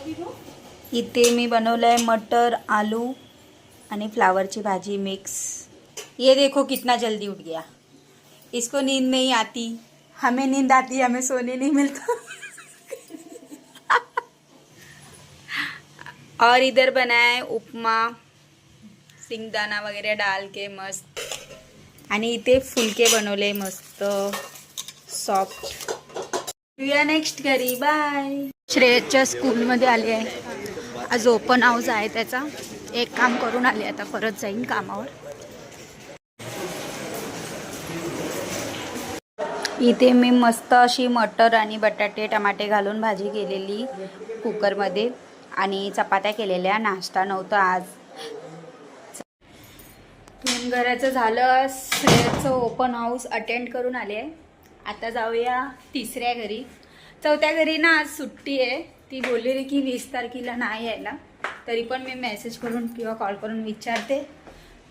इथे मी बनवलं है मटर आलू आणि फ्लावरची भाजी मिक्स। ये देखो कितना जल्दी उठ गया, इसको नींद नहीं आती, हमें नींद आती, हमें सोने नहीं मिलता। और इधर बनाया है उपमा, सिंगदाणा वगैरह डाल के मस्त। आणि इथे फुलके बनवले मस्त सॉफ्ट। या नेक्स्ट घरी, बाय। श्रेयसच्या स्कूलमध्ये आली आहे, आज ओपन हाऊस आहे त्याचा। एक काम करून आले, आता परत जाईन कामावर। इथे मी मस्त अशी मटर आणि बटाटे टमाटे घालून भाजी केलेली कुकरमध्ये, आणि चपात्या केलेल्या। नाश्ता नव्हता आज। घराचं झालं, श्रेयसचं ओपन हाऊस अटेंड करून आले। आता जाऊया तिसऱ्या घरी। चौथ्या घरी ना आज सुट्टी आहे, ती बोलली की 20 तारखेला नाही यायला, तरी पण मी मेसेज करून किंवा कॉल करून विचारते।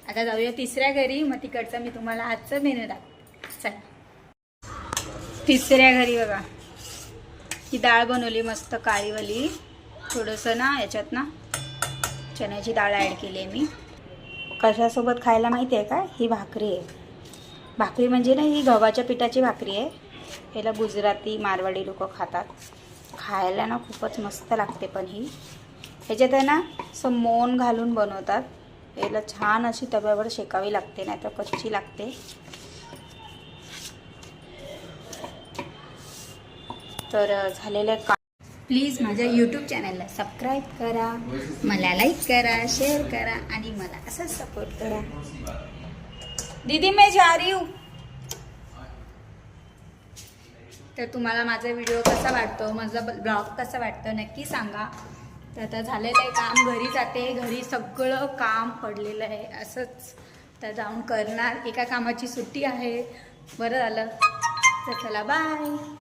आता जाऊया तिसऱ्या घरी, मग तिकडचा मी तुम्हाला आजचं मेनू दाखवते। चला तिसऱ्या घरी बघा, ही डाळ बनवली मस्त काळीवाली, थोडंसं ना याच्यात ना चण्याची डाळ ॲड केली आहे मी। कशासोबत खायला माहिती आहे का? ही भाकरी आहे। भाकरी म्हणजे ना ही गव्हाच्या पिठाची भाकरी आहे। याला गुजराती मारवाडी लोक खातात, खायला ना खूपच मस्त लागते। पण ही ह्याच्यात आहे ना असं मोन घालून बनवतात, याला छान अशी तव्यावर शेकावी लागते, नाही तर कच्ची लागते। तर झालेलं का, प्लीज माझ्या यूट्यूब चॅनलला सबस्क्राईब करा, मला लाईक करा, शेअर करा आणि मला असं सपोर्ट करा। दीदी मैं जा रही हूँ। तर तुम्हाला माझा व्हिडिओ कसा वाटतो, माझा ब्लॉग कसा वाटतो नक्की सांगा। तर आता झालेलं आहे काम, घरी जाते। घरी सगळं काम पडलेलं आहे असंच, तर जाऊन करणार। एका कामाची सुट्टी आहे, बरं झालं। तर चला बाय।